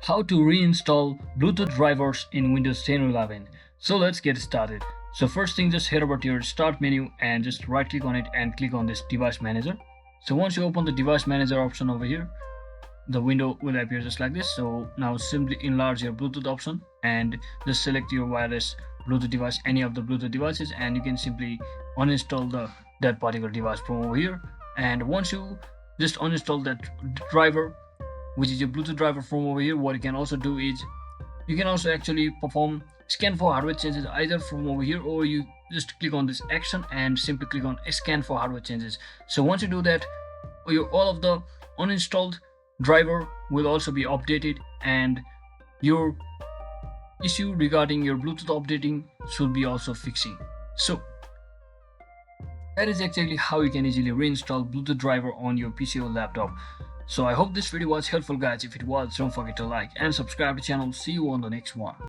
how to reinstall Bluetooth drivers in Windows 10 or 11. So let's get started. So first thing, just head over to your start menu and just right click on it and click on this device manager. So once you open the device manager option over here, the window will appear just like this. So now simply enlarge your Bluetooth option and just select your wireless Bluetooth device, any of the Bluetooth devices, and you can simply uninstall that particular device from over here. And once you just uninstall that driver, which is your Bluetooth driver from over here, what you can also do is you can also actually perform scan for hardware changes either from over here, or you just click on this action and simply click on scan for hardware changes. So once you do that, all of the uninstalled driver will also be updated, and your issue regarding your Bluetooth updating should be also fixing. So that is actually how you can easily reinstall Bluetooth driver on your PC or laptop. So I hope this video was helpful, guys. If it was, don't forget to like and subscribe to the channel. See you on the next one.